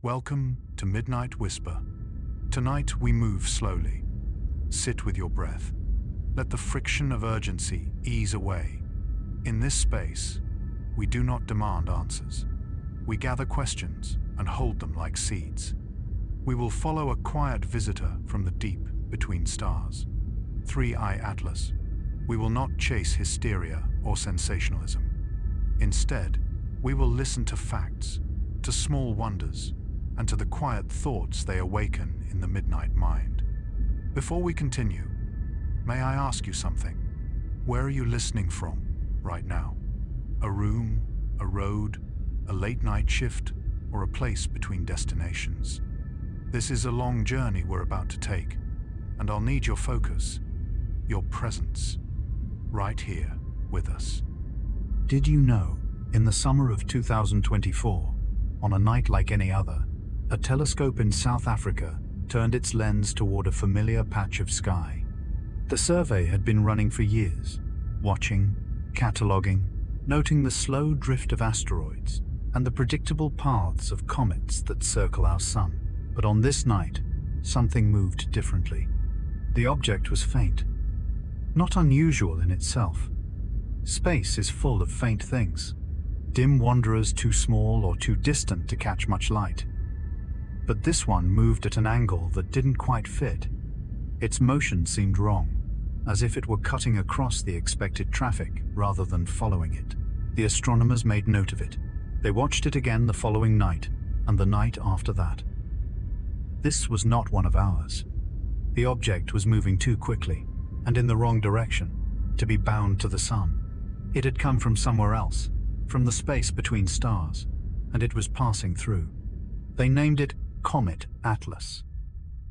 Welcome to Midnight Whisper. Tonight we move slowly. Sit with your breath. Let the friction of urgency ease away. In this space, we do not demand answers. We gather questions and hold them like seeds. We will follow a quiet visitor from the deep between stars. Three-Eye Atlas. We will not chase hysteria or sensationalism. Instead, we will listen to facts, to small wonders, and to the quiet thoughts they awaken in the midnight mind. Before we continue, may I ask you something? Where are you listening from right now? A room, a road, a late-night shift, or a place between destinations? This is a long journey we're about to take, and I'll need your focus, your presence, right here with us. Did you know, in the summer of 2024, on a night like any other, a telescope in South Africa turned its lens toward a familiar patch of sky? The survey had been running for years, watching, cataloging, noting the slow drift of asteroids and the predictable paths of comets that circle our sun. But on this night, something moved differently. The object was faint. Not unusual in itself. Space is full of faint things, dim wanderers too small or too distant to catch much light. But this one moved at an angle that didn't quite fit. Its motion seemed wrong, as if it were cutting across the expected traffic rather than following it. The astronomers made note of it. They watched it again the following night, and the night after that. This was not one of ours. The object was moving too quickly, and in the wrong direction, to be bound to the sun. It had come from somewhere else, from the space between stars, and it was passing through. They named it Comet Atlas.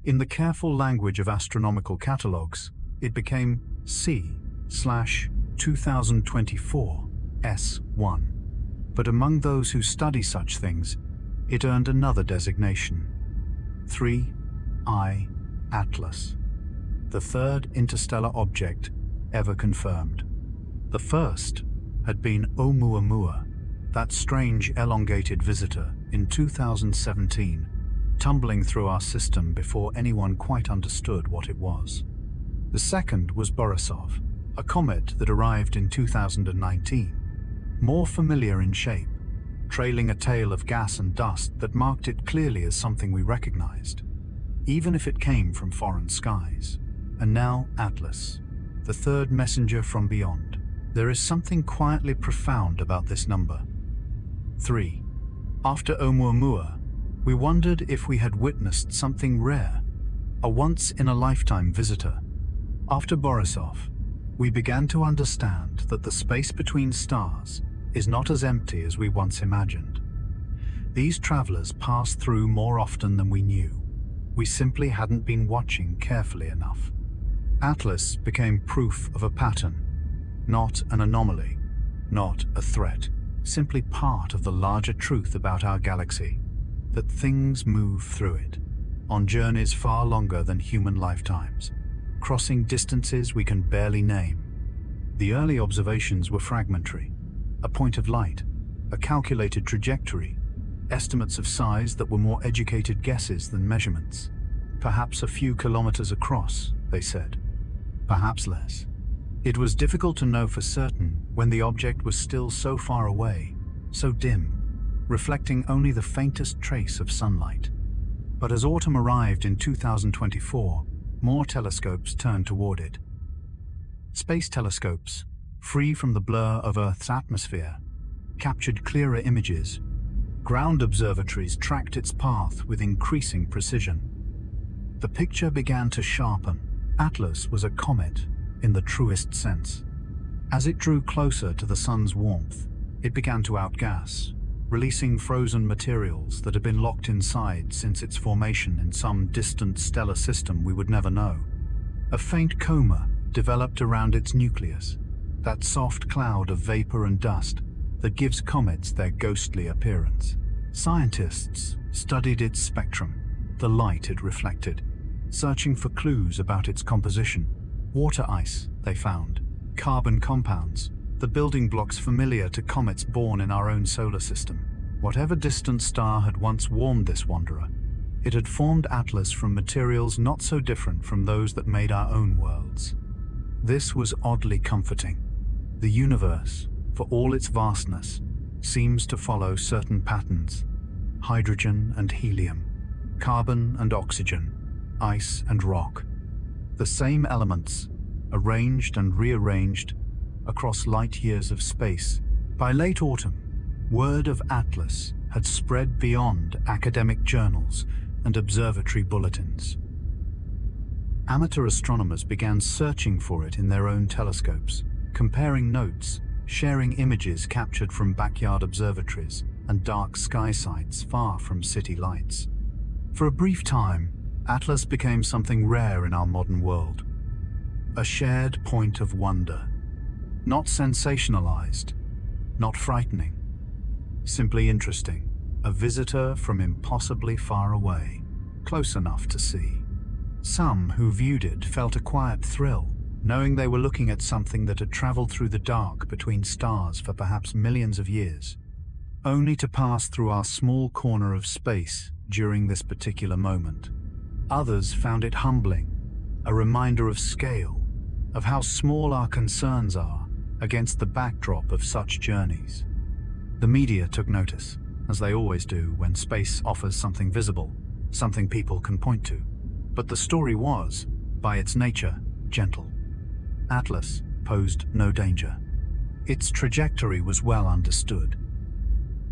In the careful language of astronomical catalogues, it became C/2024 S1. But among those who study such things, it earned another designation: Three-Eye Atlas, the third interstellar object ever confirmed. The first had been Oumuamua, that strange elongated visitor in 2017, tumbling through our system before anyone quite understood what it was. The second was Borisov, a comet that arrived in 2019, more familiar in shape, trailing a tail of gas and dust that marked it clearly as something we recognized, even if it came from foreign skies. And now Atlas, the third messenger from beyond. There is something quietly profound about this number. 3. After Oumuamua, we wondered if we had witnessed something rare, a once-in-a-lifetime visitor. After Borisov, we began to understand that the space between stars is not as empty as we once imagined. These travelers pass through more often than we knew. We simply hadn't been watching carefully enough. Atlas became proof of a pattern, not an anomaly, not a threat, simply part of the larger truth about our galaxy, that things move through it, on journeys far longer than human lifetimes, crossing distances we can barely name. The early observations were fragmentary: a point of light, a calculated trajectory, estimates of size that were more educated guesses than measurements. Perhaps a few kilometers across, they said. Perhaps less. It was difficult to know for certain when the object was still so far away, so dim, reflecting only the faintest trace of sunlight. But as autumn arrived in 2024, more telescopes turned toward it. Space telescopes, free from the blur of Earth's atmosphere, captured clearer images. Ground observatories tracked its path with increasing precision. The picture began to sharpen. Atlas was a comet in the truest sense. As it drew closer to the sun's warmth, it began to outgas, releasing frozen materials that had been locked inside since its formation in some distant stellar system we would never know. A faint coma developed around its nucleus, that soft cloud of vapor and dust that gives comets their ghostly appearance. Scientists studied its spectrum, the light it reflected, searching for clues about its composition. Water ice, they found, carbon compounds, the building blocks familiar to comets born in our own solar system. Whatever distant star had once warmed this wanderer, it had formed Atlas from materials not so different from those that made our own worlds. This was oddly comforting. The universe, for all its vastness, seems to follow certain patterns: hydrogen and helium, carbon and oxygen, ice and rock. The same elements, arranged and rearranged across light years of space. By late autumn, word of Atlas had spread beyond academic journals and observatory bulletins. Amateur astronomers began searching for it in their own telescopes, comparing notes, sharing images captured from backyard observatories and dark sky sites far from city lights. For a brief time, Atlas became something rare in our modern world. A shared point of wonder. Not sensationalized, not frightening. Simply interesting. A visitor from impossibly far away, close enough to see. Some who viewed it felt a quiet thrill, knowing they were looking at something that had traveled through the dark between stars for perhaps millions of years, only to pass through our small corner of space during this particular moment. Others found it humbling, a reminder of scale, of how small our concerns are against the backdrop of such journeys. The media took notice, as they always do when space offers something visible, something people can point to. But the story was, by its nature, gentle. Atlas posed no danger. Its trajectory was well understood.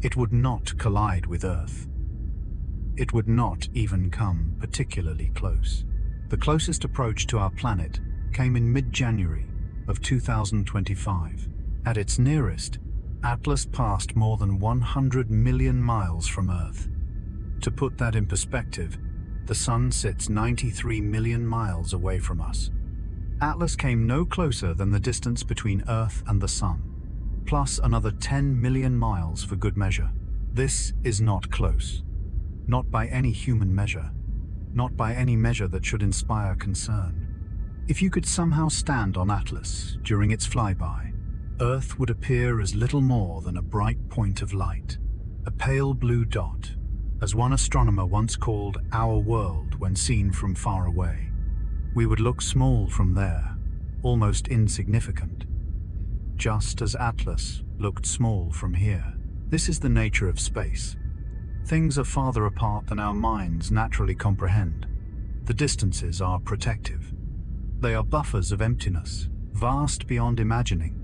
It would not collide with Earth. It would not even come particularly close. The closest approach to our planet came in mid-January of 2025. At its nearest, Atlas passed more than 100 million miles from Earth. To put that in perspective, the Sun sits 93 million miles away from us. Atlas came no closer than the distance between Earth and the Sun, plus another 10 million miles for good measure. This is not close. Not by any human measure. Not by any measure that should inspire concern. If you could somehow stand on Atlas during its flyby, Earth would appear as little more than a bright point of light, a pale blue dot, as one astronomer once called our world when seen from far away. We would look small from there, almost insignificant, just as Atlas looked small from here. This is the nature of space. Things are farther apart than our minds naturally comprehend. The distances are protective. They are buffers of emptiness, vast beyond imagining,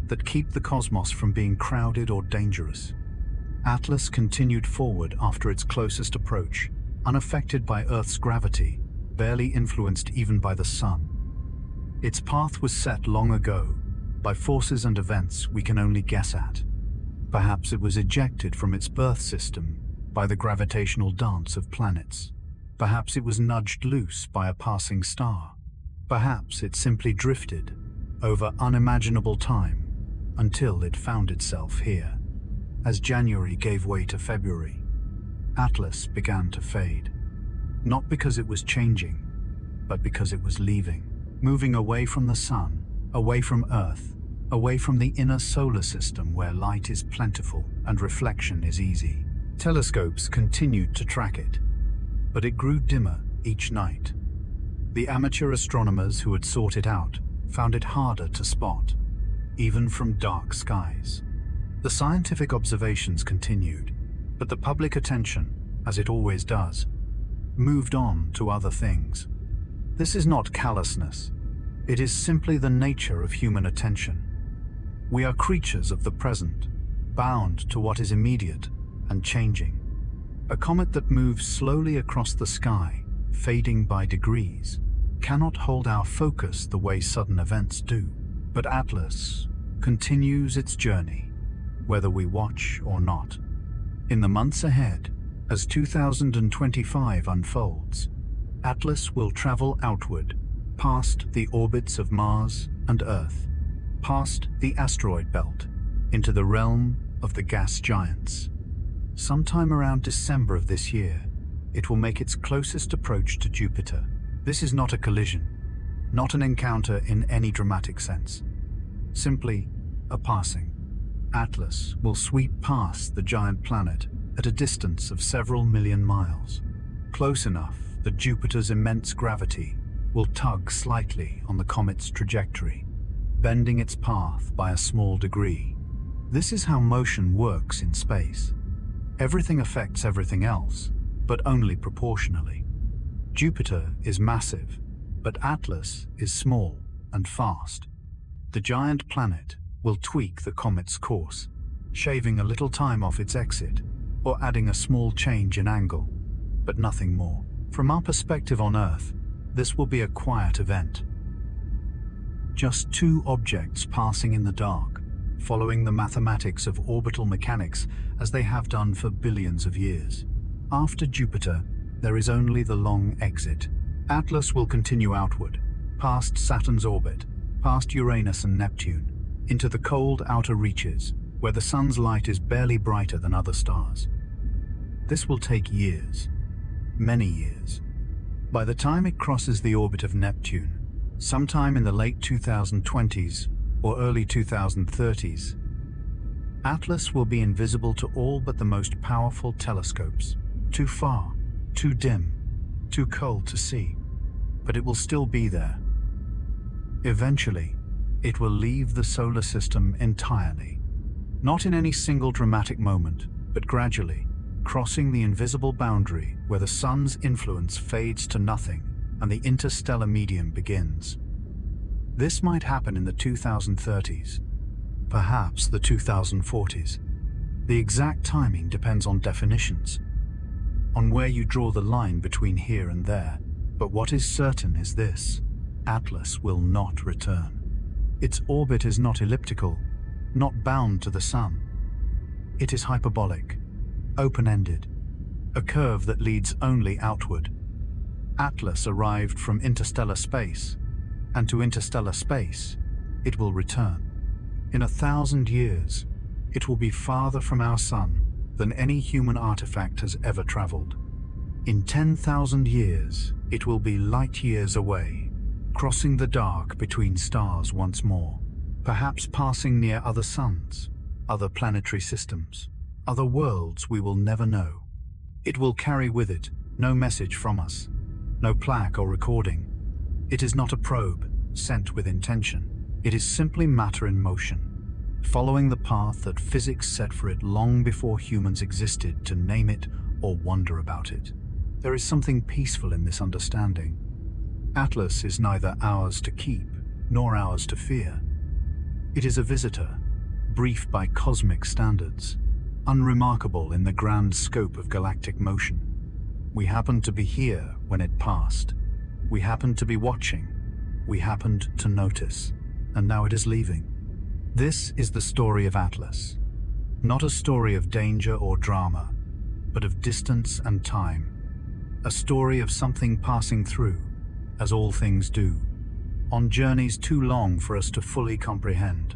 that keep the cosmos from being crowded or dangerous. Atlas continued forward after its closest approach, unaffected by Earth's gravity, barely influenced even by the Sun. Its path was set long ago, by forces and events we can only guess at. Perhaps it was ejected from its birth system by the gravitational dance of planets. Perhaps it was nudged loose by a passing star. Perhaps it simply drifted over unimaginable time until it found itself here. As January gave way to February, Atlas began to fade. Not because it was changing, but because it was leaving, moving away from the Sun, away from Earth, away from the inner solar system where light is plentiful and reflection is easy. Telescopes continued to track it, but it grew dimmer each night. The amateur astronomers who had sought it out found it harder to spot, even from dark skies. The scientific observations continued, but the public attention, as it always does, moved on to other things. This is not callousness. It is simply the nature of human attention. We are creatures of the present, bound to what is immediate and changing. A comet that moves slowly across the sky, fading by degrees, cannot hold our focus the way sudden events do. But Atlas continues its journey, whether we watch or not. In the months ahead, as 2025 unfolds, Atlas will travel outward, past the orbits of Mars and Earth, past the asteroid belt, into the realm of the gas giants. Sometime around December of this year, it will make its closest approach to Jupiter. This is not a collision, not an encounter in any dramatic sense, simply a passing. Atlas will sweep past the giant planet at a distance of several million miles, close enough that Jupiter's immense gravity will tug slightly on the comet's trajectory, bending its path by a small degree. This is how motion works in space. Everything affects everything else, but only proportionally. Jupiter is massive, but Atlas is small and fast. The giant planet will tweak the comet's course, shaving a little time off its exit, or adding a small change in angle, but nothing more. From our perspective on Earth, this will be a quiet event. Just two objects passing in the dark, following the mathematics of orbital mechanics as they have done for billions of years. After Jupiter, there is only the long exit. Atlas will continue outward, past Saturn's orbit, past Uranus and Neptune, into the cold outer reaches, where the sun's light is barely brighter than other stars. This will take years, many years. By the time it crosses the orbit of Neptune, sometime in the late 2020s or early 2030s, Atlas will be invisible to all but the most powerful telescopes. Too far, too dim, too cold to see, but it will still be there. Eventually, it will leave the solar system entirely, not in any single dramatic moment, but gradually, crossing the invisible boundary where the sun's influence fades to nothing and the interstellar medium begins. This might happen in the 2030s, perhaps the 2040s. The exact timing depends on definitions, on where you draw the line between here and there. But what is certain is this: Atlas will not return. Its orbit is not elliptical, not bound to the sun. It is hyperbolic, open-ended, a curve that leads only outward. Atlas arrived from interstellar space, and to interstellar space, it will return. In 1,000 years, it will be farther from our sun than any human artifact has ever traveled. In 10,000 years, it will be light years away, crossing the dark between stars once more, perhaps passing near other suns, other planetary systems, other worlds we will never know. It will carry with it no message from us, no plaque or recording. It is not a probe sent with intention. It is simply matter in motion, following the path that physics set for it long before humans existed to name it or wonder about it. There is something peaceful in this understanding. Atlas is neither ours to keep nor ours to fear. It is a visitor, brief by cosmic standards, unremarkable in the grand scope of galactic motion. We happened to be here when it passed. We happened to be watching. We happened to notice. And now it is leaving. This is the story of Atlas. Not a story of danger or drama, but of distance and time. A story of something passing through, as all things do, on journeys too long for us to fully comprehend.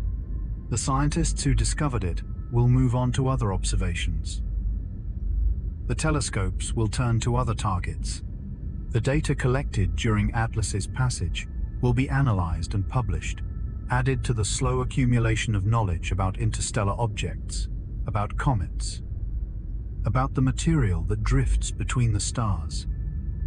The scientists who discovered it will move on to other observations. The telescopes will turn to other targets. The data collected during Atlas's passage will be analyzed and published, added to the slow accumulation of knowledge about interstellar objects, about comets, about the material that drifts between the stars.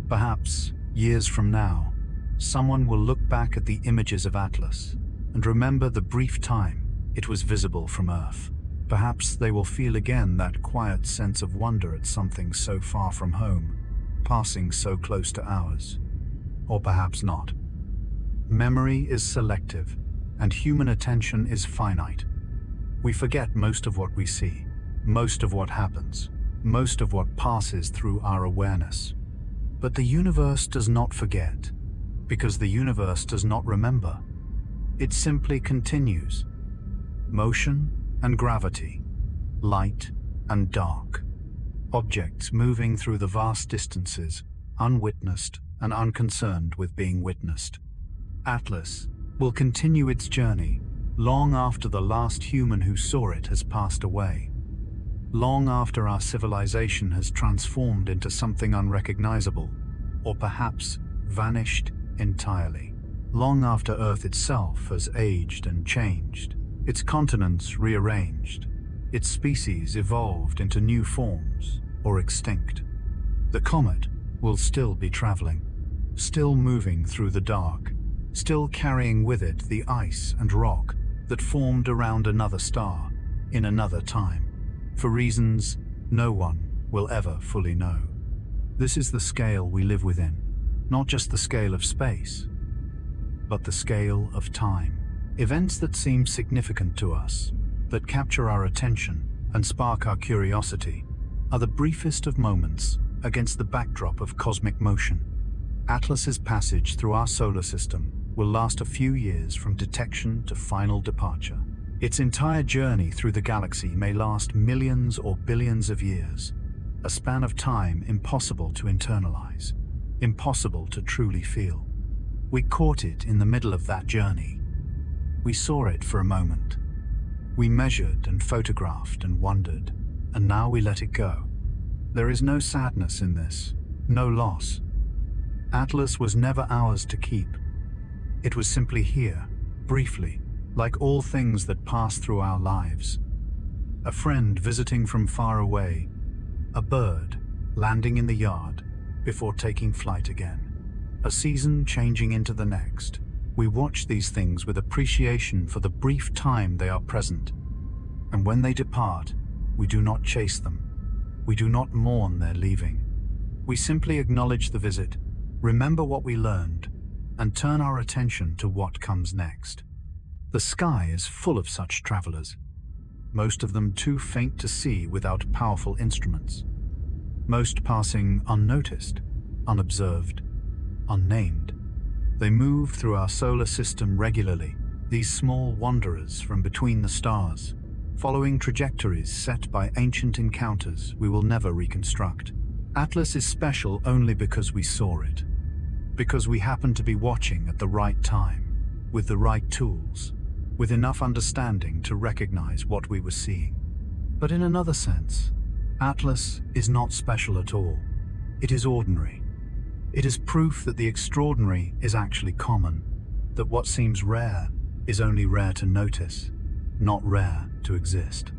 Perhaps, years from now, someone will look back at the images of Atlas and remember the brief time it was visible from Earth. Perhaps they will feel again that quiet sense of wonder at something so far from home, passing so close to ours. Or perhaps not. Memory is selective, and human attention is finite. We forget most of what we see, most of what happens, most of what passes through our awareness. But the universe does not forget, because the universe does not remember. It simply continues. Motion and gravity, light and dark, objects moving through the vast distances, unwitnessed and unconcerned with being witnessed. Atlas will continue its journey long after the last human who saw it has passed away, long after our civilization has transformed into something unrecognizable, or perhaps vanished entirely, long after Earth itself has aged and changed. its continents rearranged, its species evolved into new forms or extinct. The comet will still be traveling, still moving through the dark, still carrying with it the ice and rock that formed around another star in another time, for reasons no one will ever fully know. This is the scale we live within, not just the scale of space, but the scale of time. Events that seem significant to us, that capture our attention and spark our curiosity, are the briefest of moments against the backdrop of cosmic motion. Atlas's passage through our solar system will last a few years from detection to final departure. Its entire journey through the galaxy may last millions or billions of years, a span of time impossible to internalize, impossible to truly feel. We caught it in the middle of that journey. We saw it for a moment. We measured and photographed and wondered, and now we let it go. There is no sadness in this, no loss. Atlas was never ours to keep. It was simply here, briefly, like all things that pass through our lives. A friend visiting from far away, a bird landing in the yard before taking flight again, a season changing into the next. We watch these things with appreciation for the brief time they are present, and when they depart, we do not chase them. We do not mourn their leaving. We simply acknowledge the visit, remember what we learned, and turn our attention to what comes next. The sky is full of such travelers, most of them too faint to see without powerful instruments, most passing unnoticed, unobserved, unnamed. They move through our solar system regularly, these small wanderers from between the stars, following trajectories set by ancient encounters we will never reconstruct. Atlas is special only because we saw it, because we happened to be watching at the right time, with the right tools, with enough understanding to recognize what we were seeing. But in another sense, Atlas is not special at all. It is ordinary. It is proof that the extraordinary is actually common, that what seems rare is only rare to notice, not rare to exist.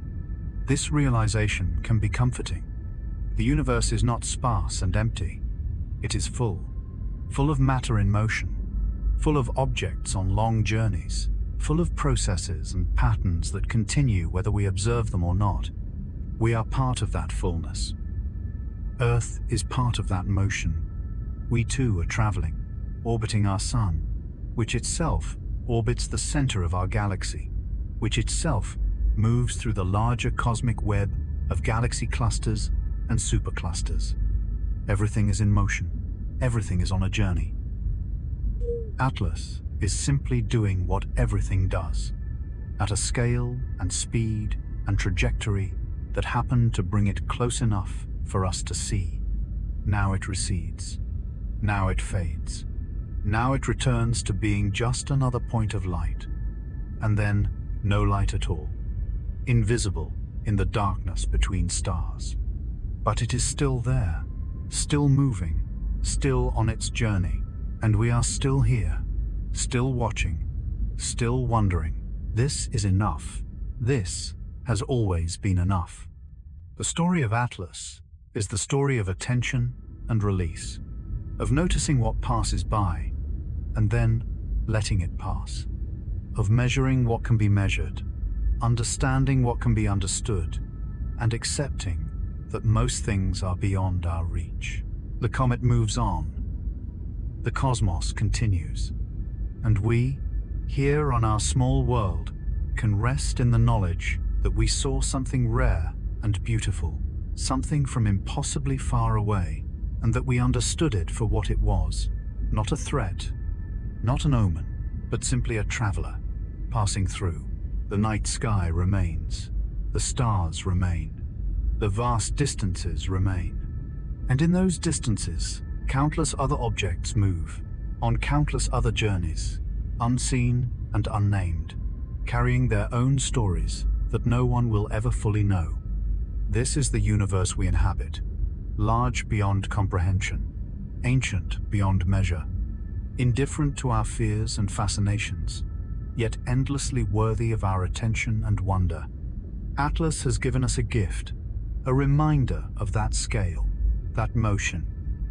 This realization can be comforting. The universe is not sparse and empty. It is full of matter in motion, full of objects on long journeys, full of processes and patterns that continue whether we observe them or not. We are part of that fullness. Earth is part of that motion. We too are traveling, orbiting our sun, which itself orbits the center of our galaxy, which itself moves through the larger cosmic web of galaxy clusters and superclusters. Everything is in motion. Everything is on a journey. Atlas is simply doing what everything does, at a scale and speed and trajectory that happen to bring it close enough for us to see. Now it recedes. Now it fades. Now it returns to being just another point of light, and then no light at all, invisible in the darkness between stars. But it is still there, still moving, still on its journey, and we are still here, still watching, still wondering. This is enough. This has always been enough. The story of Atlas is the story of attention and release, of noticing what passes by, and then letting it pass, of measuring what can be measured, understanding what can be understood, and accepting that most things are beyond our reach. The comet moves on. The cosmos continues. And we, here on our small world, can rest in the knowledge that we saw something rare and beautiful, something from impossibly far away, and that we understood it for what it was, not a threat, not an omen, but simply a traveler passing through. The night sky remains, the stars remain, the vast distances remain. And in those distances, countless other objects move, on countless other journeys, unseen and unnamed, carrying their own stories that no one will ever fully know. This is the universe we inhabit, large beyond comprehension, ancient beyond measure, indifferent to our fears and fascinations, yet endlessly worthy of our attention and wonder. Atlas has given us a gift, a reminder of that scale, that motion,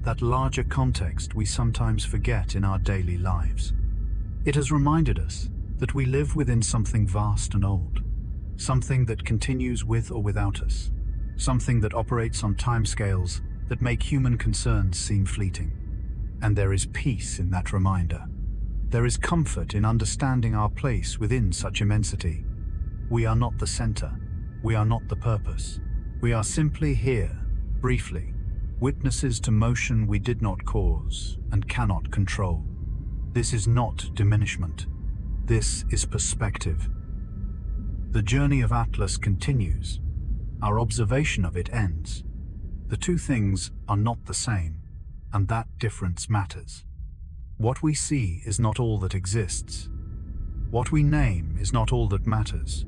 that larger context we sometimes forget in our daily lives. It has reminded us that we live within something vast and old, something that continues with or without us, something that operates on timescales that make human concerns seem fleeting. And there is peace in that reminder. There is comfort in understanding our place within such immensity. We are not the center. We are not the purpose. We are simply here, briefly, witnesses to motion we did not cause and cannot control. This is not diminishment. This is perspective. The journey of Atlas continues. Our observation of it ends. The two things are not the same, and that difference matters. What we see is not all that exists. What we name is not all that matters.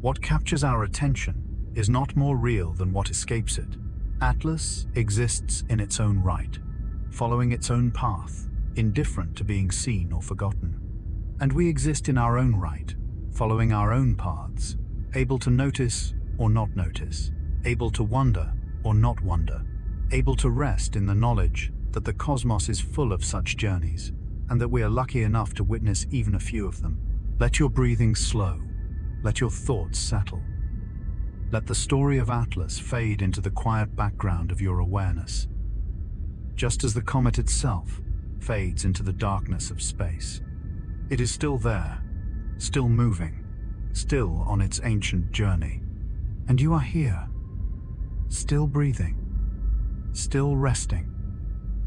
What captures our attention is not more real than what escapes it. Atlas exists in its own right, following its own path, indifferent to being seen or forgotten. And we exist in our own right, following our own paths, able to notice or not notice, able to wonder or not wonder, able to rest in the knowledge that the cosmos is full of such journeys, and that we are lucky enough to witness even a few of them. Let your breathing slow. Let your thoughts settle. Let the story of Atlas fade into the quiet background of your awareness, just as the comet itself fades into the darkness of space. It is still there, still moving, still on its ancient journey. And you are here, still breathing, still resting,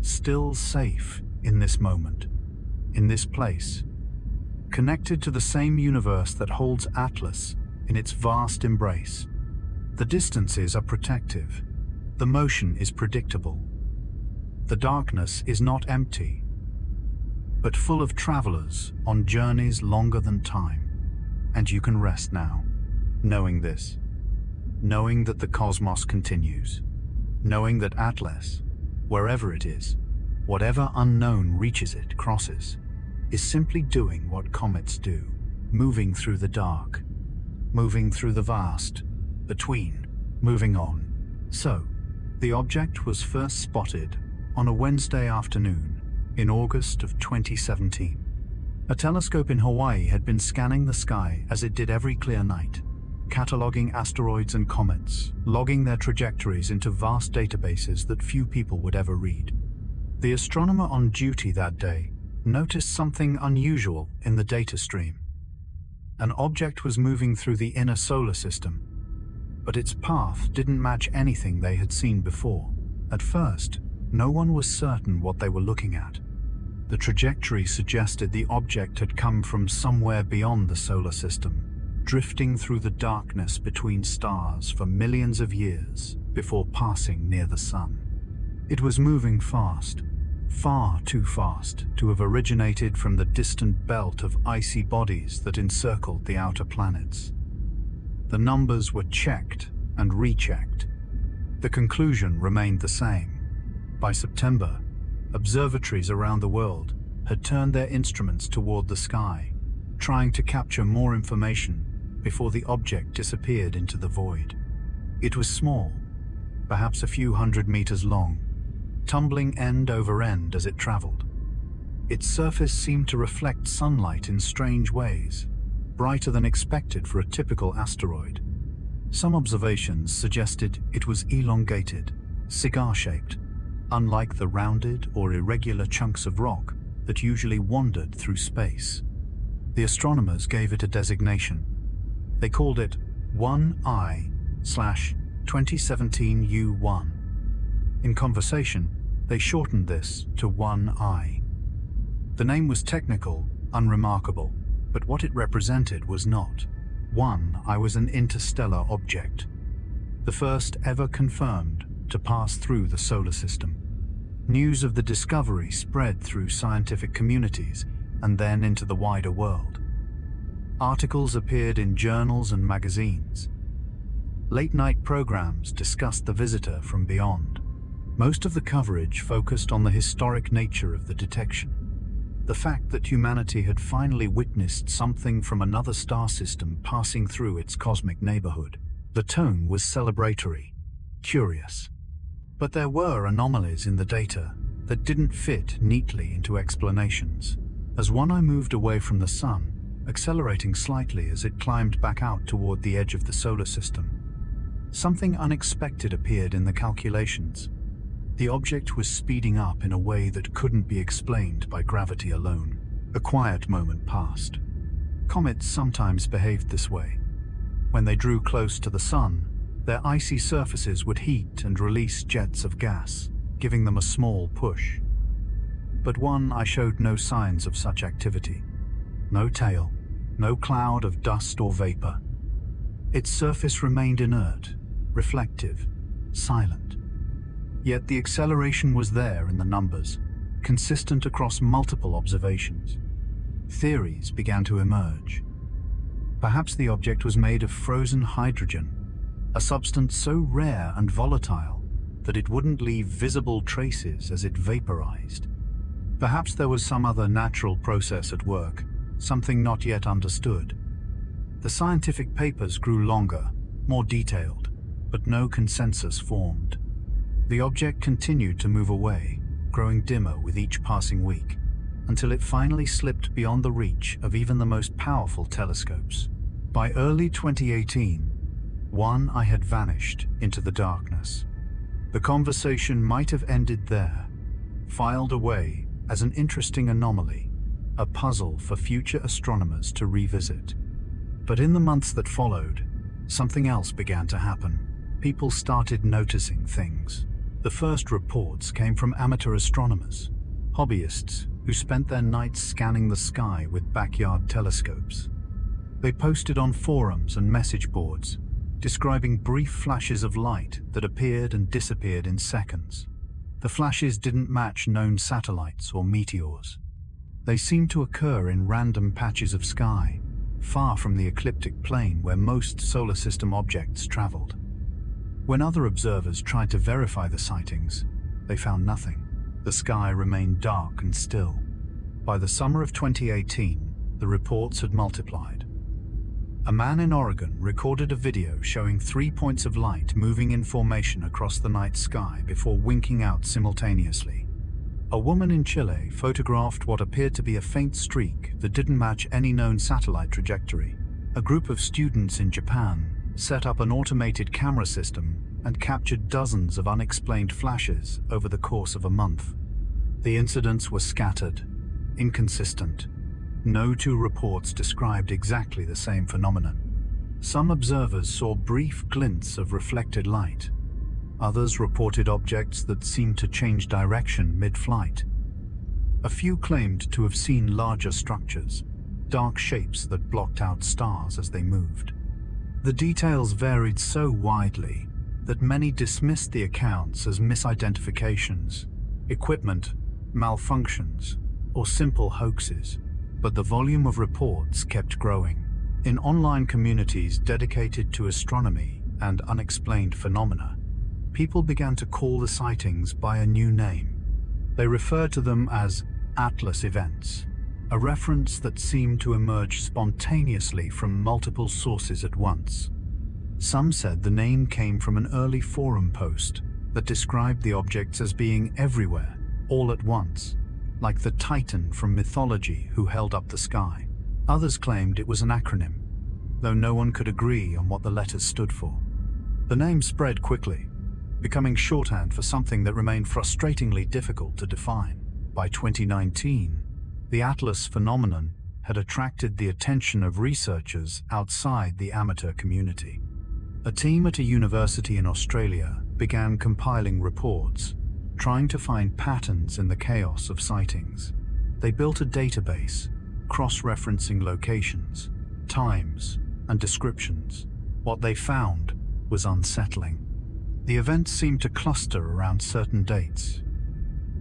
still safe in this moment, in this place, connected to the same universe that holds Atlas in its vast embrace. The distances are protective. The motion is predictable. The darkness is not empty, but full of travelers on journeys longer than time. And you can rest now, knowing this, knowing that the cosmos continues, knowing that Atlas, wherever it is, whatever unknown reaches it, crosses, is simply doing what comets do, moving through the dark, moving through the vast, between, moving on. So, the object was first spotted on a Wednesday afternoon in August of 2017. A telescope in Hawaii had been scanning the sky as it did every clear night, cataloging asteroids and comets, logging their trajectories into vast databases that few people would ever read. The astronomer on duty that day noticed something unusual in the data stream. An object was moving through the inner solar system, but its path didn't match anything they had seen before. At first, no one was certain what they were looking at. The trajectory suggested the object had come from somewhere beyond the solar system, drifting through the darkness between stars for millions of years before passing near the sun. It was moving fast, far too fast to have originated from the distant belt of icy bodies that encircled the outer planets. The numbers were checked and rechecked. The conclusion remained the same. By September, observatories around the world had turned their instruments toward the sky, trying to capture more information before the object disappeared into the void. It was small, perhaps a few hundred meters long, tumbling end over end as it traveled. Its surface seemed to reflect sunlight in strange ways, brighter than expected for a typical asteroid. Some observations suggested it was elongated, cigar-shaped, unlike the rounded or irregular chunks of rock that usually wandered through space. The astronomers gave it a designation. They called it 1I/2017 U1. In conversation, they shortened this to 1I. The name was technical, unremarkable, but what it represented was not. 1I was an interstellar object, the first ever confirmed to pass through the solar system. News of the discovery spread through scientific communities and then into the wider world. Articles appeared in journals and magazines. Late-night programs discussed the visitor from beyond. Most of the coverage focused on the historic nature of the detection. The fact that humanity had finally witnessed something from another star system passing through its cosmic neighborhood. The tone was celebratory, curious. But there were anomalies in the data that didn't fit neatly into explanations. As one eye moved away from the sun, accelerating slightly as it climbed back out toward the edge of the solar system, something unexpected appeared in the calculations. The object was speeding up in a way that couldn't be explained by gravity alone. A quiet moment passed. Comets sometimes behaved this way. When they drew close to the sun, their icy surfaces would heat and release jets of gas, giving them a small push. But one eye showed no signs of such activity. No tail, no cloud of dust or vapor. Its surface remained inert, reflective, silent. Yet the acceleration was there in the numbers, consistent across multiple observations. Theories began to emerge. Perhaps the object was made of frozen hydrogen, a substance so rare and volatile that it wouldn't leave visible traces as it vaporized. Perhaps there was some other natural process at work, something not yet understood. The scientific papers grew longer, more detailed, but no consensus formed. The object continued to move away, growing dimmer with each passing week, until it finally slipped beyond the reach of even the most powerful telescopes. By early 2018, one eye had vanished into the darkness. The conversation might have ended there, filed away as an interesting anomaly, a puzzle for future astronomers to revisit. But in the months that followed, something else began to happen. People started noticing things. The first reports came from amateur astronomers, hobbyists who spent their nights scanning the sky with backyard telescopes. They posted on forums and message boards, describing brief flashes of light that appeared and disappeared in seconds. The flashes didn't match known satellites or meteors. They seemed to occur in random patches of sky, far from the ecliptic plane where most solar system objects traveled. When other observers tried to verify the sightings, they found nothing. The sky remained dark and still. By the summer of 2018, the reports had multiplied. A man in Oregon recorded a video showing 3 points of light moving in formation across the night sky before winking out simultaneously. A woman in Chile photographed what appeared to be a faint streak that didn't match any known satellite trajectory. A group of students in Japan set up an automated camera system and captured dozens of unexplained flashes over the course of a month. The incidents were scattered, inconsistent. No two reports described exactly the same phenomenon. Some observers saw brief glints of reflected light. Others reported objects that seemed to change direction mid-flight. A few claimed to have seen larger structures, dark shapes that blocked out stars as they moved. The details varied so widely that many dismissed the accounts as misidentifications, equipment malfunctions, or simple hoaxes. But the volume of reports kept growing. In online communities dedicated to astronomy and unexplained phenomena, people began to call the sightings by a new name. They referred to them as Atlas events, a reference that seemed to emerge spontaneously from multiple sources at once. Some said the name came from an early forum post that described the objects as being everywhere, all at once, like the Titan from mythology who held up the sky. Others claimed it was an acronym, though no one could agree on what the letters stood for. The name spread quickly, becoming shorthand for something that remained frustratingly difficult to define. By 2019, the Atlas phenomenon had attracted the attention of researchers outside the amateur community. A team at a university in Australia began compiling reports, trying to find patterns in the chaos of sightings. They built a database, cross-referencing locations, times, and descriptions. What they found was unsettling. The events seemed to cluster around certain dates.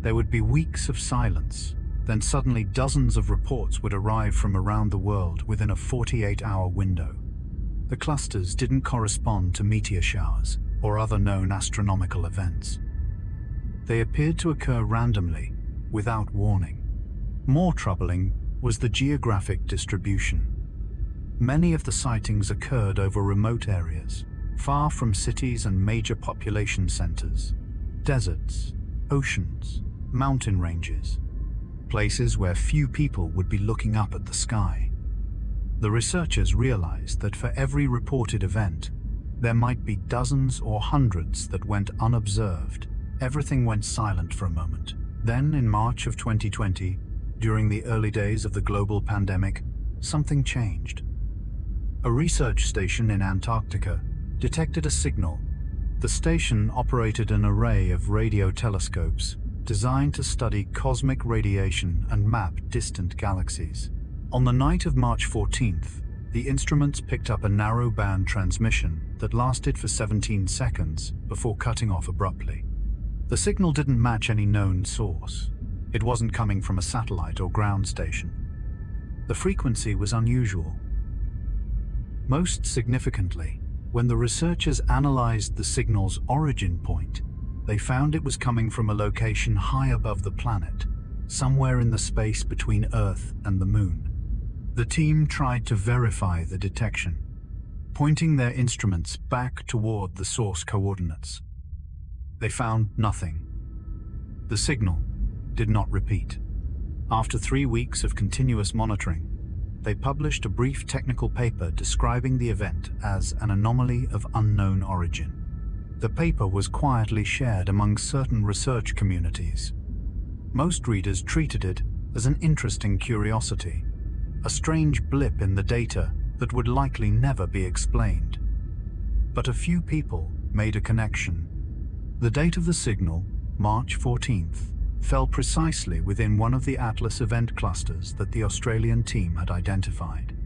There would be weeks of silence, then suddenly dozens of reports would arrive from around the world within a 48-hour window. The clusters didn't correspond to meteor showers or other known astronomical events. They appeared to occur randomly, without warning. More troubling was the geographic distribution. Many of the sightings occurred over remote areas, far from cities and major population centers. Deserts, oceans, mountain ranges, places where few people would be looking up at the sky. The researchers realized that for every reported event, there might be dozens or hundreds that went unobserved. Everything went silent for a moment. Then, in March of 2020, during the early days of the global pandemic, something changed. A research station in Antarctica detected a signal. The station operated an array of radio telescopes designed to study cosmic radiation and map distant galaxies. On the night of March 14th, the instruments picked up a narrow-band transmission that lasted for 17 seconds before cutting off abruptly. The signal didn't match any known source. It wasn't coming from a satellite or ground station. The frequency was unusual. Most significantly, when the researchers analyzed the signal's origin point, they found it was coming from a location high above the planet, somewhere in the space between Earth and the Moon. The team tried to verify the detection, pointing their instruments back toward the source coordinates. They found nothing. The signal did not repeat. After 3 weeks of continuous monitoring, they published a brief technical paper describing the event as an anomaly of unknown origin. The paper was quietly shared among certain research communities. Most readers treated it as an interesting curiosity, a strange blip in the data that would likely never be explained. But a few people made a connection. The date of the signal, March 14th, fell precisely within one of the Atlas event clusters that the Australian team had identified.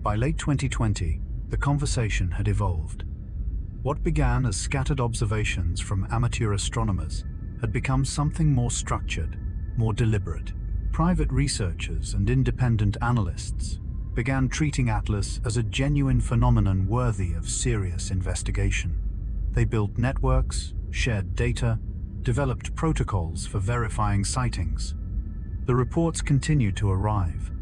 By late 2020, the conversation had evolved. What began as scattered observations from amateur astronomers had become something more structured, more deliberate. Private researchers and independent analysts began treating Atlas as a genuine phenomenon worthy of serious investigation. They built networks, shared data, developed protocols for verifying sightings. The reports continued to arrive.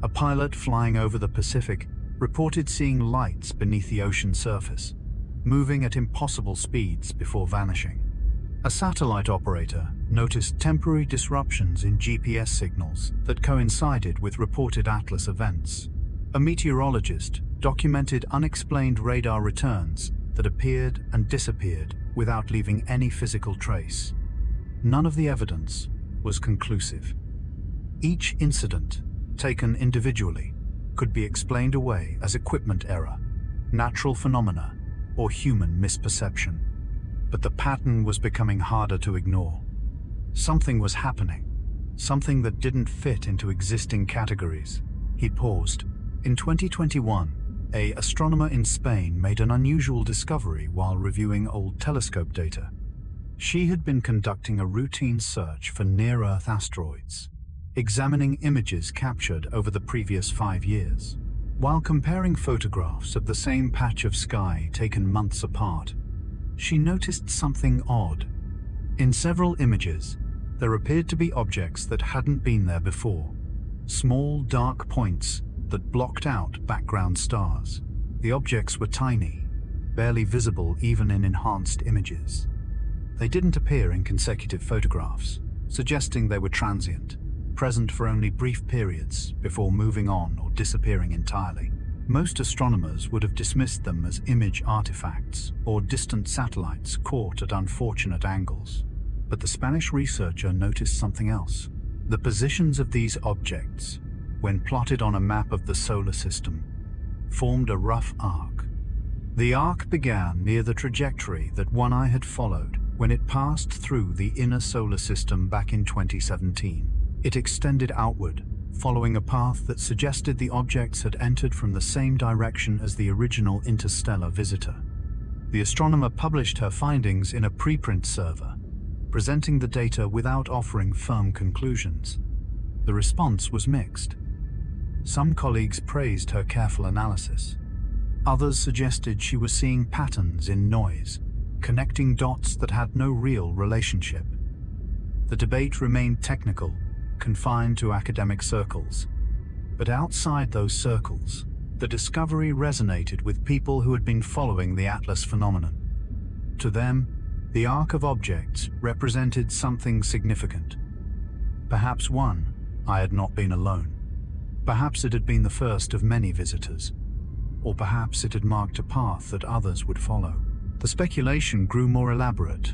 A pilot flying over the Pacific reported seeing lights beneath the ocean surface, moving at impossible speeds before vanishing. A satellite operator noticed temporary disruptions in GPS signals that coincided with reported Atlas events. A meteorologist documented unexplained radar returns that appeared and disappeared without leaving any physical trace. None of the evidence was conclusive. Each incident, taken individually, could be explained away as equipment error, natural phenomena, or human misperception. But the pattern was becoming harder to ignore. Something was happening, something that didn't fit into existing categories. He paused. In 2021, an astronomer in Spain made an unusual discovery while reviewing old telescope data. She had been conducting a routine search for near-Earth asteroids, examining images captured over the previous 5 years. While comparing photographs of the same patch of sky taken months apart, she noticed something odd. In several images, there appeared to be objects that hadn't been there before, small dark points that blocked out background stars. The objects were tiny, barely visible even in enhanced images. They didn't appear in consecutive photographs, suggesting they were transient, present for only brief periods before moving on or disappearing entirely. Most astronomers would have dismissed them as image artifacts or distant satellites caught at unfortunate angles. But the Spanish researcher noticed something else. The positions of these objects, when plotted on a map of the solar system, formed a rough arc. The arc began near the trajectory that One Eye had followed when it passed through the inner solar system back in 2017. It extended outward, following a path that suggested the objects had entered from the same direction as the original interstellar visitor. The astronomer published her findings in a preprint server, presenting the data without offering firm conclusions. The response was mixed. Some colleagues praised her careful analysis. Others suggested she was seeing patterns in noise, connecting dots that had no real relationship. The debate remained technical, confined to academic circles. But outside those circles, the discovery resonated with people who had been following the Atlas phenomenon. To them, the arc of objects represented something significant. Perhaps one, I had not been alone. Perhaps it had been the first of many visitors. Or perhaps it had marked a path that others would follow. The speculation grew more elaborate.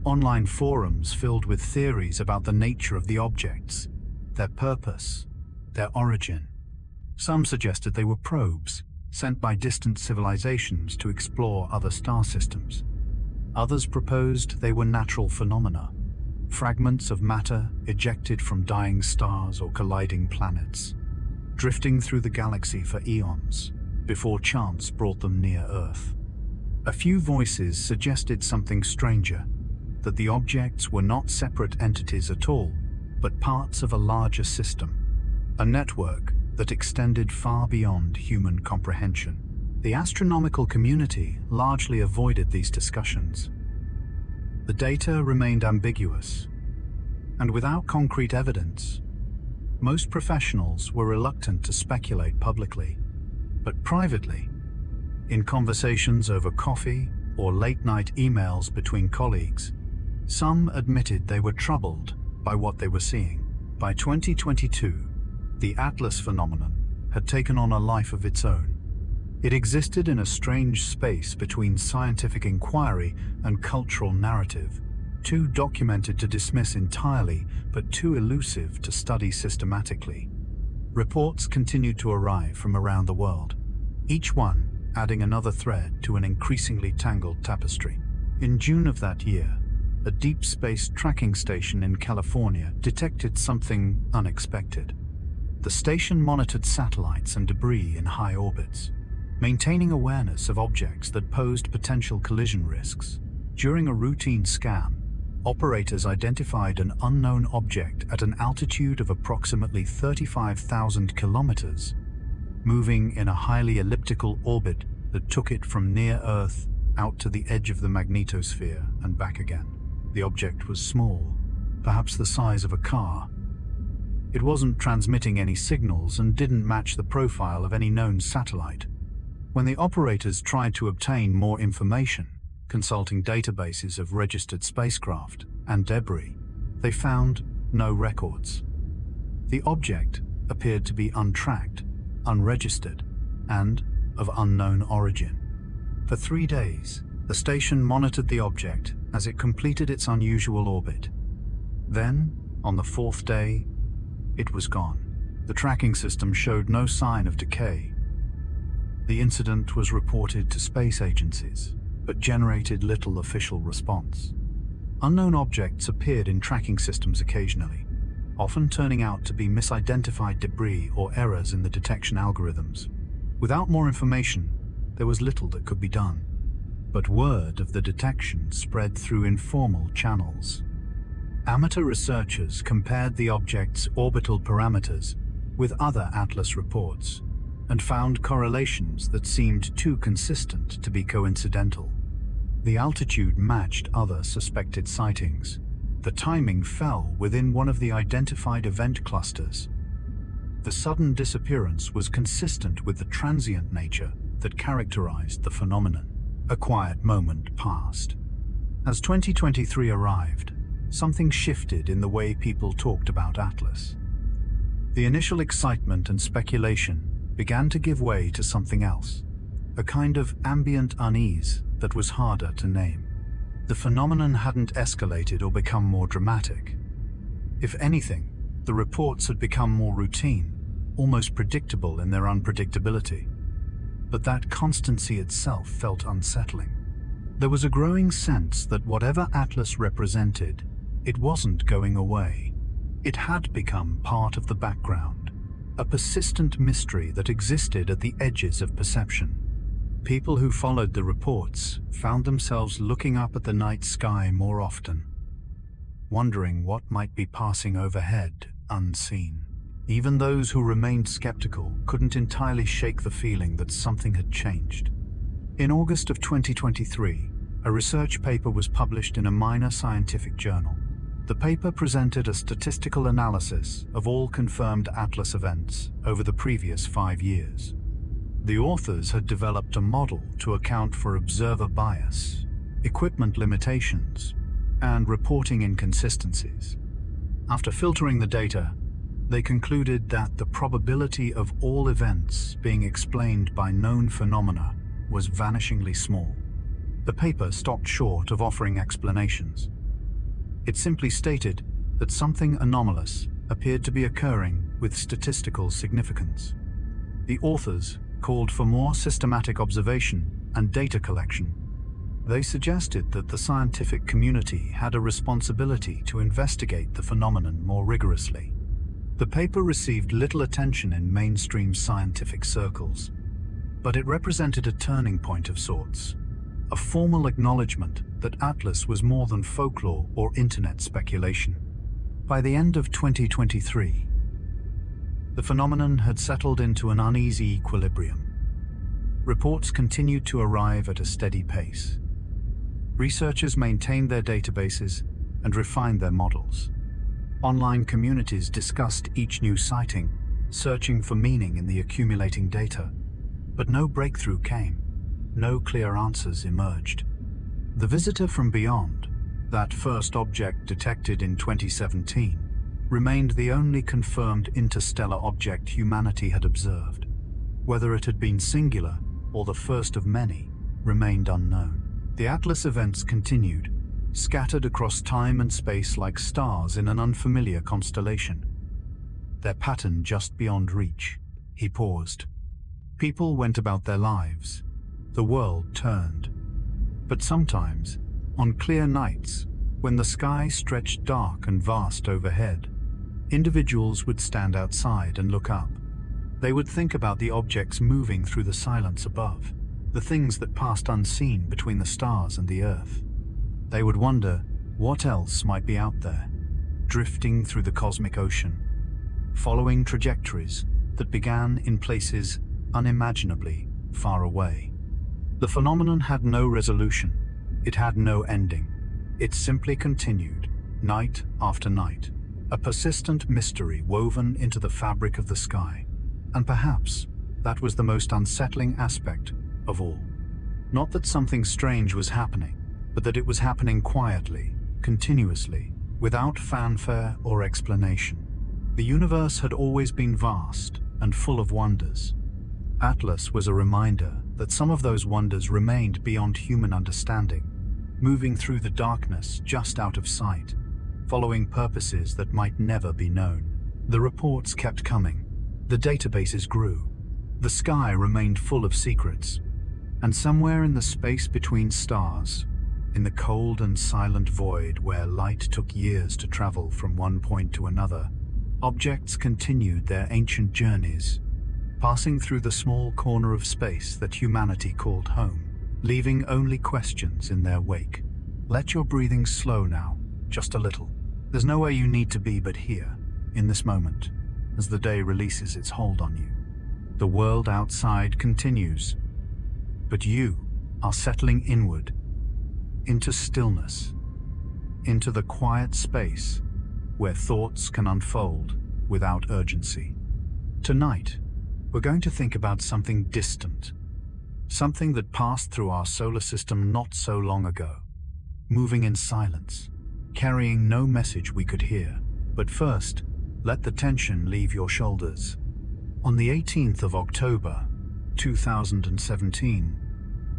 Online forums filled with theories about the nature of the objects, their purpose, their origin. Some suggested they were probes, sent by distant civilizations to explore other star systems. Others proposed they were natural phenomena, fragments of matter ejected from dying stars or colliding planets, drifting through the galaxy for eons before chance brought them near Earth. A few voices suggested something stranger, that the objects were not separate entities at all, but parts of a larger system, a network that extended far beyond human comprehension. The astronomical community largely avoided these discussions. The data remained ambiguous, and without concrete evidence, most professionals were reluctant to speculate publicly. But privately, in conversations over coffee or late-night emails between colleagues, some admitted they were troubled by what they were seeing. By 2022, the Atlas phenomenon had taken on a life of its own. It existed in a strange space between scientific inquiry and cultural narrative, too documented to dismiss entirely, but too elusive to study systematically. Reports continued to arrive from around the world, each one adding another thread to an increasingly tangled tapestry. In June of that year, a deep space tracking station in California detected something unexpected. The station monitored satellites and debris in high orbits, maintaining awareness of objects that posed potential collision risks. During a routine scan, operators identified an unknown object at an altitude of approximately 35,000 kilometers, moving in a highly elliptical orbit that took it from near Earth out to the edge of the magnetosphere and back again. The object was small, perhaps the size of a car. It wasn't transmitting any signals and didn't match the profile of any known satellite. When the operators tried to obtain more information, consulting databases of registered spacecraft and debris, they found no records. The object appeared to be untracked, unregistered, and of unknown origin. For 3 days, the station monitored the object as it completed its unusual orbit. Then, on the 4th day, it was gone. The tracking system showed no sign of decay. The incident was reported to space agencies, but generated little official response. Unknown objects appeared in tracking systems occasionally, often turning out to be misidentified debris or errors in the detection algorithms. Without more information, there was little that could be done. But word of the detection spread through informal channels. Amateur researchers compared the object's orbital parameters with other Atlas reports and found correlations that seemed too consistent to be coincidental. The altitude matched other suspected sightings. The timing fell within one of the identified event clusters. The sudden disappearance was consistent with the transient nature that characterized the phenomenon. A quiet moment passed. As 2023 arrived, something shifted in the way people talked about Atlas. The initial excitement and speculation began to give way to something else, a kind of ambient unease that was harder to name. The phenomenon hadn't escalated or become more dramatic. If anything, the reports had become more routine, almost predictable in their unpredictability. But that constancy itself felt unsettling. There was a growing sense that whatever Atlas represented, it wasn't going away. It had become part of the background, a persistent mystery that existed at the edges of perception. People who followed the reports found themselves looking up at the night sky more often, wondering what might be passing overhead unseen. Even those who remained skeptical couldn't entirely shake the feeling that something had changed. In August of 2023, a research paper was published in a minor scientific journal. The paper presented a statistical analysis of all confirmed Atlas events over the previous 5 years. The authors had developed a model to account for observer bias, equipment limitations, and reporting inconsistencies. After filtering the data, they concluded that the probability of all events being explained by known phenomena was vanishingly small. The paper stopped short of offering explanations. It simply stated that something anomalous appeared to be occurring with statistical significance. The authors called for more systematic observation and data collection. They suggested that the scientific community had a responsibility to investigate the phenomenon more rigorously. The paper received little attention in mainstream scientific circles, but it represented a turning point of sorts, a formal acknowledgement that Atlas was more than folklore or internet speculation. By the end of 2023, the phenomenon had settled into an uneasy equilibrium. Reports continued to arrive at a steady pace. Researchers maintained their databases and refined their models. Online communities discussed each new sighting, searching for meaning in the accumulating data. But no breakthrough came. No clear answers emerged. The visitor from beyond, that first object detected in 2017, remained the only confirmed interstellar object humanity had observed. Whether it had been singular or the first of many remained unknown. The Atlas events continued, scattered across time and space like stars in an unfamiliar constellation. Their pattern just beyond reach. He paused. People went about their lives. The world turned. But sometimes, on clear nights, when the sky stretched dark and vast overhead, individuals would stand outside and look up. They would think about the objects moving through the silence above, the things that passed unseen between the stars and the earth. They would wonder what else might be out there, drifting through the cosmic ocean, following trajectories that began in places unimaginably far away. The phenomenon had no resolution. It had no ending. It simply continued, night after night, a persistent mystery woven into the fabric of the sky. And perhaps that was the most unsettling aspect of all. Not that something strange was happening, but that it was happening quietly, continuously, without fanfare or explanation. The universe had always been vast and full of wonders. Atlas was a reminder that some of those wonders remained beyond human understanding, moving through the darkness just out of sight, following purposes that might never be known. The reports kept coming. The databases grew. The sky remained full of secrets. And somewhere in the space between stars, in the cold and silent void where light took years to travel from one point to another, objects continued their ancient journeys, passing through the small corner of space that humanity called home, leaving only questions in their wake. Let your breathing slow now, just a little. There's nowhere you need to be but here, in this moment, as the day releases its hold on you. The world outside continues, but you are settling inward, into stillness, into the quiet space where thoughts can unfold without urgency. Tonight, we're going to think about something distant, something that passed through our solar system not so long ago, moving in silence, carrying no message we could hear. But first, let the tension leave your shoulders. On the 18th of October, 2017,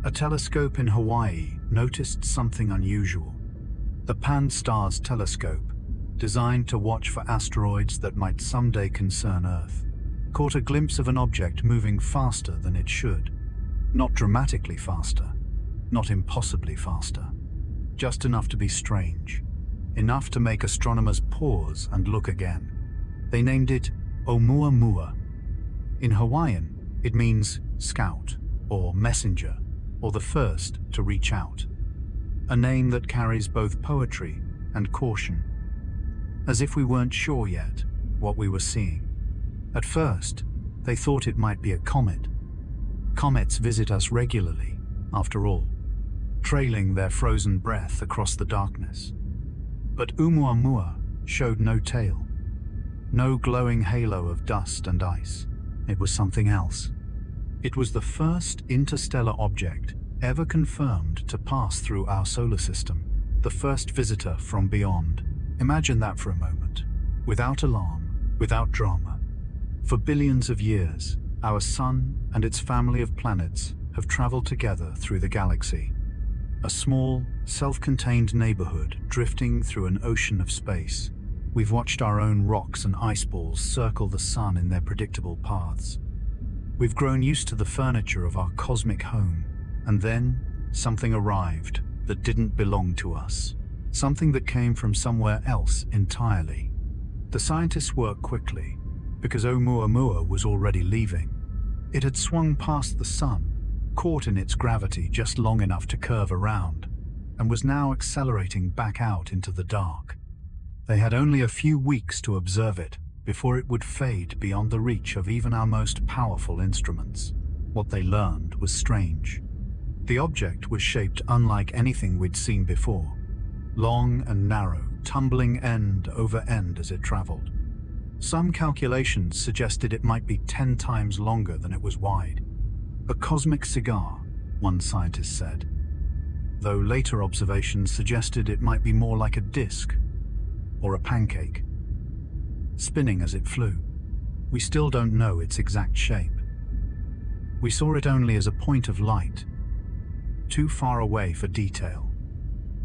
a telescope in Hawaii noticed something unusual. The Pan-STARRS telescope, designed to watch for asteroids that might someday concern Earth, caught a glimpse of an object moving faster than it should. Not dramatically faster, not impossibly faster, just enough to be strange, enough to make astronomers pause and look again. They named it Oumuamua. In Hawaiian, it means scout or messenger, or the first to reach out, a name that carries both poetry and caution, as if we weren't sure yet what we were seeing. At first, they thought it might be a comet. Comets visit us regularly, after all, trailing their frozen breath across the darkness. But Oumuamua showed no tail, no glowing halo of dust and ice. It was something else. It was the first interstellar object ever confirmed to pass through our solar system, the first visitor from beyond. Imagine that for a moment. Without alarm, without drama. For billions of years, our sun and its family of planets have traveled together through the galaxy. A small, self-contained neighborhood drifting through an ocean of space. We've watched our own rocks and ice balls circle the sun in their predictable paths. We've grown used to the furniture of our cosmic home, and then something arrived that didn't belong to us. Something that came from somewhere else entirely. The scientists worked quickly, because Oumuamua was already leaving. It had swung past the sun, caught in its gravity just long enough to curve around, and was now accelerating back out into the dark. They had only a few weeks to observe it before it would fade beyond the reach of even our most powerful instruments. What they learned was strange. The object was shaped unlike anything we'd seen before. Long and narrow, tumbling end over end as it traveled. Some calculations suggested it might be 10 times longer than it was wide. A cosmic cigar, one scientist said, though later observations suggested it might be more like a disc or a pancake, spinning as it flew. We still don't know its exact shape. We saw it only as a point of light, too far away for detail,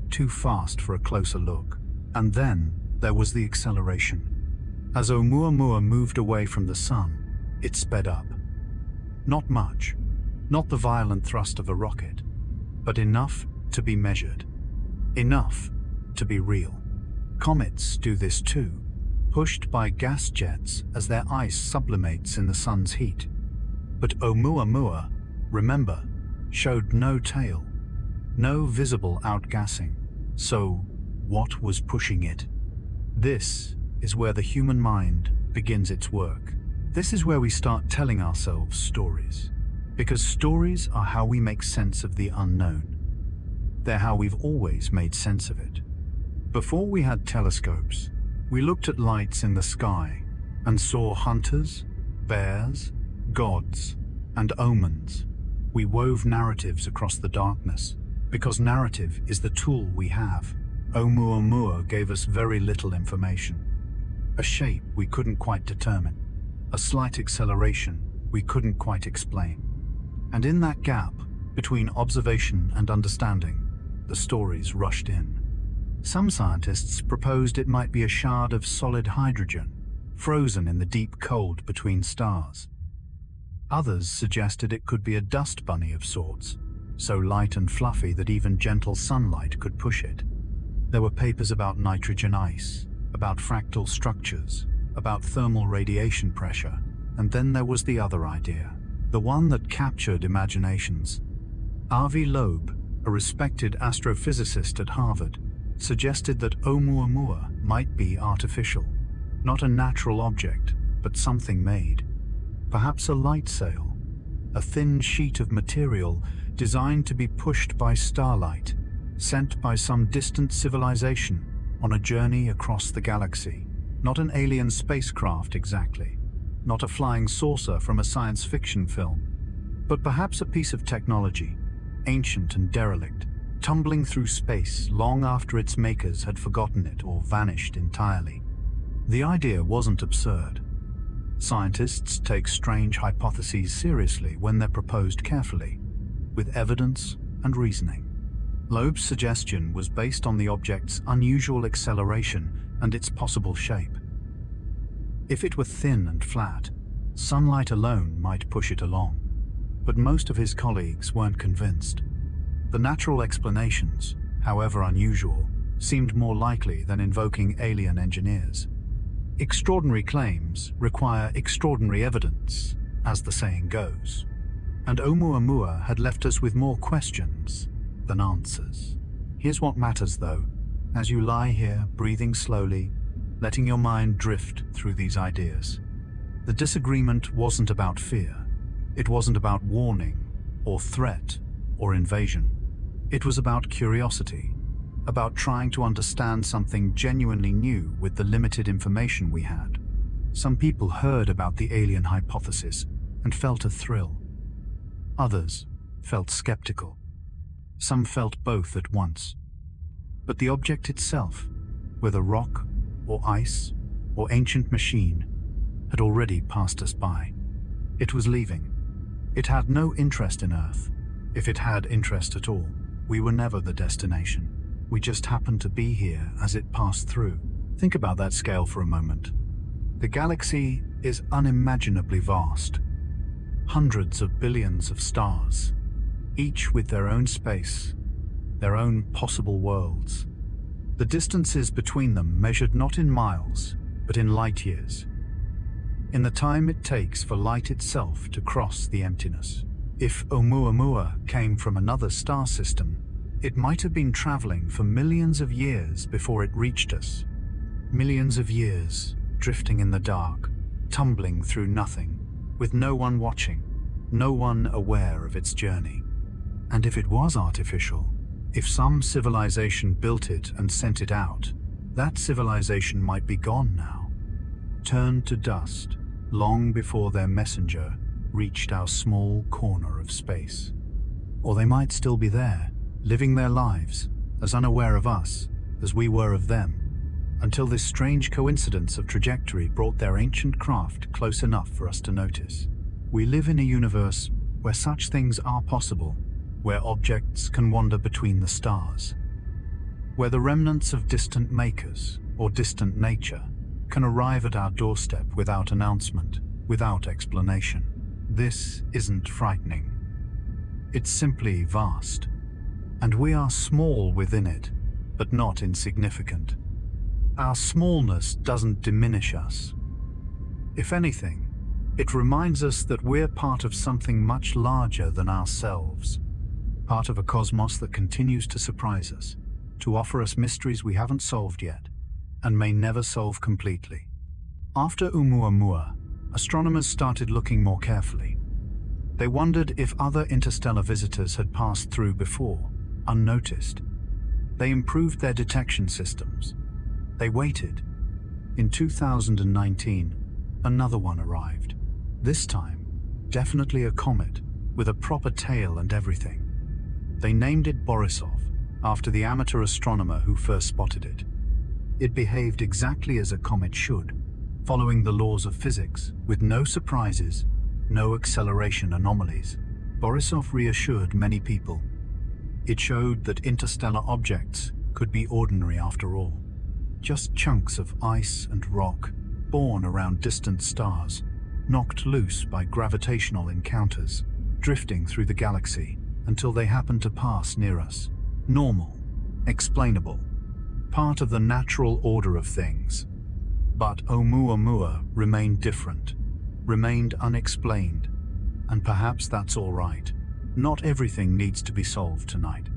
too fast for a closer look. And then there was the acceleration. As Oumuamua moved away from the sun, it sped up. Not much, not the violent thrust of a rocket, but enough to be measured, enough to be real. Comets do this too, pushed by gas jets as their ice sublimates in the sun's heat. But Oumuamua, remember, showed no tail, no visible outgassing. So, what was pushing it? This is where the human mind begins its work. This is where we start telling ourselves stories. Because stories are how we make sense of the unknown. They're how we've always made sense of it. Before we had telescopes, we looked at lights in the sky and saw hunters, bears, gods, and omens. We wove narratives across the darkness, because narrative is the tool we have. Oumuamua gave us very little information. A shape we couldn't quite determine, a slight acceleration we couldn't quite explain. And in that gap between observation and understanding, the stories rushed in. Some scientists proposed it might be a shard of solid hydrogen, frozen in the deep cold between stars. Others suggested it could be a dust bunny of sorts, so light and fluffy that even gentle sunlight could push it. There were papers about nitrogen ice, about fractal structures, about thermal radiation pressure, and then there was the other idea, the one that captured imaginations. Avi Loeb, a respected astrophysicist at Harvard, suggested that Oumuamua might be artificial, not a natural object, but something made. Perhaps a light sail, a thin sheet of material designed to be pushed by starlight, sent by some distant civilization on a journey across the galaxy. Not an alien spacecraft exactly, not a flying saucer from a science fiction film, but perhaps a piece of technology, ancient and derelict, tumbling through space long after its makers had forgotten it or vanished entirely. The idea wasn't absurd. Scientists take strange hypotheses seriously when they're proposed carefully, with evidence and reasoning. Loeb's suggestion was based on the object's unusual acceleration and its possible shape. If it were thin and flat, sunlight alone might push it along, but most of his colleagues weren't convinced. The natural explanations, however unusual, seemed more likely than invoking alien engineers. Extraordinary claims require extraordinary evidence, as the saying goes, and Oumuamua had left us with more questions than answers. Here's what matters though, as you lie here breathing slowly, letting your mind drift through these ideas. The disagreement wasn't about fear. It wasn't about warning, or threat, or invasion. It was about curiosity. about trying to understand something genuinely new with the limited information we had. Some people heard about the alien hypothesis and felt a thrill. Others felt skeptical. Some felt both at once. But the object itself, whether rock or ice or ancient machine, had already passed us by. It was leaving. It had no interest in Earth. If it had interest at all, we were never the destination. We just happened to be here as it passed through. Think about that scale for a moment. The galaxy is unimaginably vast. Hundreds of billions of stars, each with their own space, their own possible worlds. The distances between them measured not in miles, but in light years. In the time it takes for light itself to cross the emptiness. If Oumuamua came from another star system, it might have been traveling for millions of years before it reached us. Millions of years, drifting in the dark, tumbling through nothing, with no one watching, no one aware of its journey. And if it was artificial, if some civilization built it and sent it out, that civilization might be gone now, turned to dust, long before their messenger reached our small corner of space. Or they might still be there, living their lives, as unaware of us as we were of them, until this strange coincidence of trajectory brought their ancient craft close enough for us to notice. We live in a universe where such things are possible, where objects can wander between the stars, where the remnants of distant makers or distant nature can arrive at our doorstep without announcement, without explanation. This isn't frightening. It's simply vast. And we are small within it, but not insignificant. Our smallness doesn't diminish us. If anything, it reminds us that we're part of something much larger than ourselves, part of a cosmos that continues to surprise us, to offer us mysteries we haven't solved yet, and may never solve completely. After Oumuamua, astronomers started looking more carefully. They wondered if other interstellar visitors had passed through before, unnoticed. They improved their detection systems. They waited. In 2019, another one arrived. This time, definitely a comet, with a proper tail and everything. They named it Borisov, after the amateur astronomer who first spotted it. It behaved exactly as a comet should, following the laws of physics, with no surprises, no acceleration anomalies. Borisov reassured many people. It showed that interstellar objects could be ordinary after all. Just chunks of ice and rock, born around distant stars, knocked loose by gravitational encounters, drifting through the galaxy until they happened to pass near us. Normal, explainable, part of the natural order of things. But Oumuamua remained different, remained unexplained, and perhaps that's all right. Not everything needs to be solved tonight.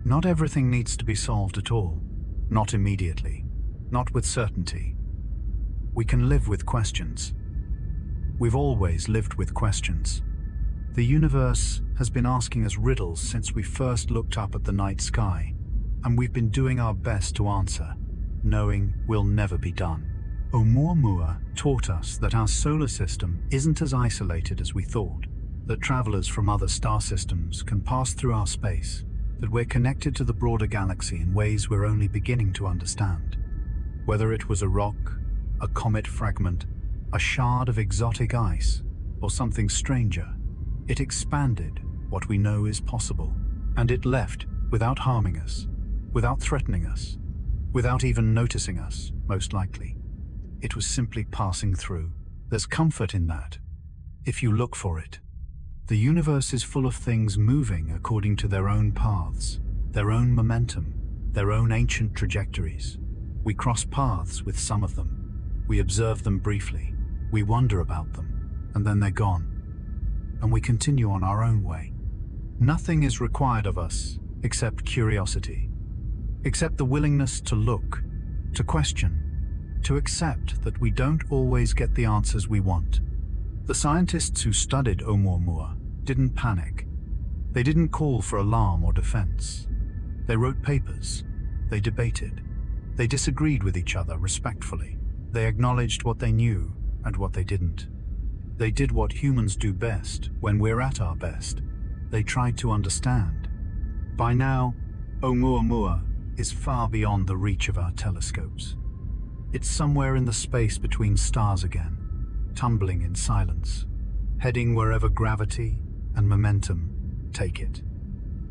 Not everything needs to be solved at all. Not immediately. Not with certainty. We can live with questions. We've always lived with questions. The universe has been asking us riddles since we first looked up at the night sky, and we've been doing our best to answer, knowing we'll never be done. Oumuamua taught us that our solar system isn't as isolated as we thought, that travelers from other star systems can pass through our space, that we're connected to the broader galaxy in ways we're only beginning to understand. Whether it was a rock, a comet fragment, a shard of exotic ice, or something stranger, it expanded what we know is possible, and it left without harming us, without threatening us, without even noticing us, most likely. It was simply passing through. There's comfort in that, if you look for it. The universe is full of things moving according to their own paths, their own momentum, their own ancient trajectories. We cross paths with some of them. We observe them briefly. We wonder about them, and then they're gone. And we continue on our own way. Nothing is required of us except curiosity, except the willingness to look, to question, to accept that we don't always get the answers we want. The scientists who studied Oumuamua didn't panic. They didn't call for alarm or defense. They wrote papers. They debated. They disagreed with each other respectfully. They acknowledged what they knew and what they didn't. They did what humans do best when we're at our best. They tried to understand. By now, Oumuamua is far beyond the reach of our telescopes. It's somewhere in the space between stars again, tumbling in silence, heading wherever gravity and momentum take it.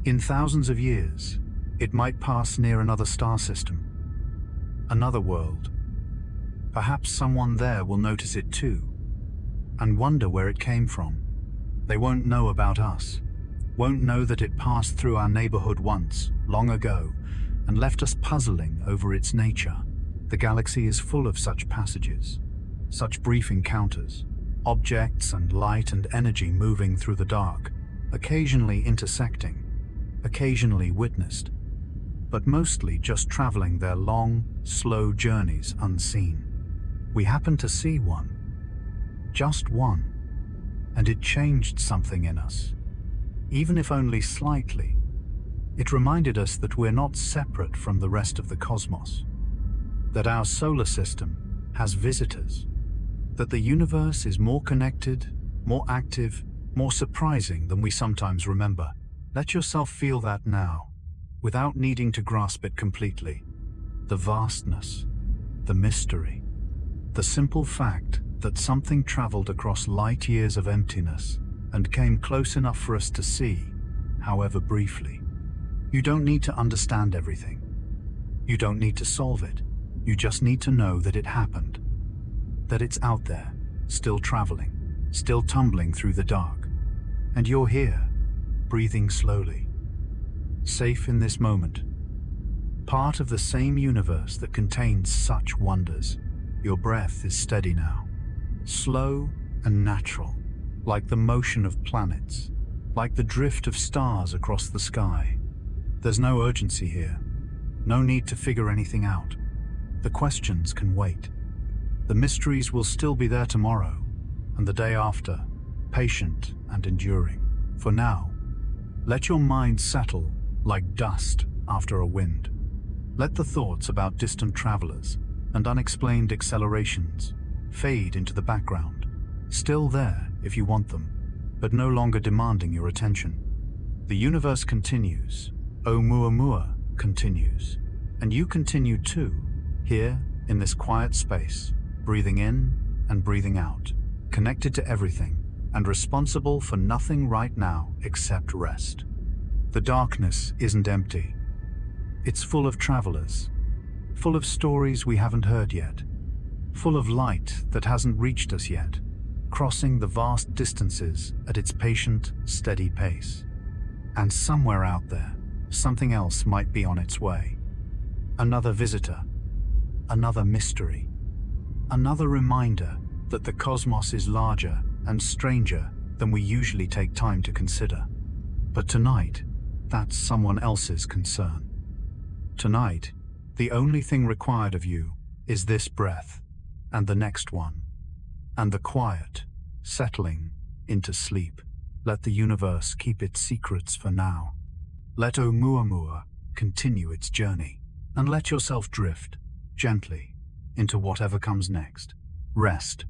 In thousands of years, it might pass near another star system, another world. Perhaps someone there will notice it too, and wonder where it came from. They won't know about us, won't know that it passed through our neighborhood once, long ago, and left us puzzling over its nature. The galaxy is full of such passages, such brief encounters, objects and light and energy moving through the dark, occasionally intersecting, occasionally witnessed, but mostly just traveling their long, slow journeys unseen. We happened to see one, just one, and it changed something in us. Even if only slightly, it reminded us that we're not separate from the rest of the cosmos, that our solar system has visitors, that the universe is more connected, more active, more surprising than we sometimes remember. Let yourself feel that now, without needing to grasp it completely. The vastness, the mystery, the simple fact that something traveled across light years of emptiness and came close enough for us to see, however briefly. You don't need to understand everything. You don't need to solve it. You just need to know that it happened, that it's out there, still traveling, still tumbling through the dark. And you're here, breathing slowly, safe in this moment, part of the same universe that contains such wonders. Your breath is steady now, slow and natural, like the motion of planets, like the drift of stars across the sky. There's no urgency here, no need to figure anything out. The questions can wait. The mysteries will still be there tomorrow, and the day after, patient and enduring. For now, let your mind settle like dust after a wind. Let the thoughts about distant travelers and unexplained accelerations fade into the background, still there if you want them, but no longer demanding your attention. The universe continues, Oumuamua continues, and you continue too, here in this quiet space, breathing in and breathing out, connected to everything and responsible for nothing right now except rest. The darkness isn't empty. It's full of travelers, full of stories we haven't heard yet, full of light that hasn't reached us yet, crossing the vast distances at its patient, steady pace. And somewhere out there, something else might be on its way. Another visitor, another mystery, another reminder that the cosmos is larger and stranger than we usually take time to consider. But tonight, that's someone else's concern. Tonight, the only thing required of you is this breath, and the next one, and the quiet, settling into sleep. Let the universe keep its secrets for now. Let Oumuamua continue its journey, and let yourself drift, gently, into whatever comes next. Rest,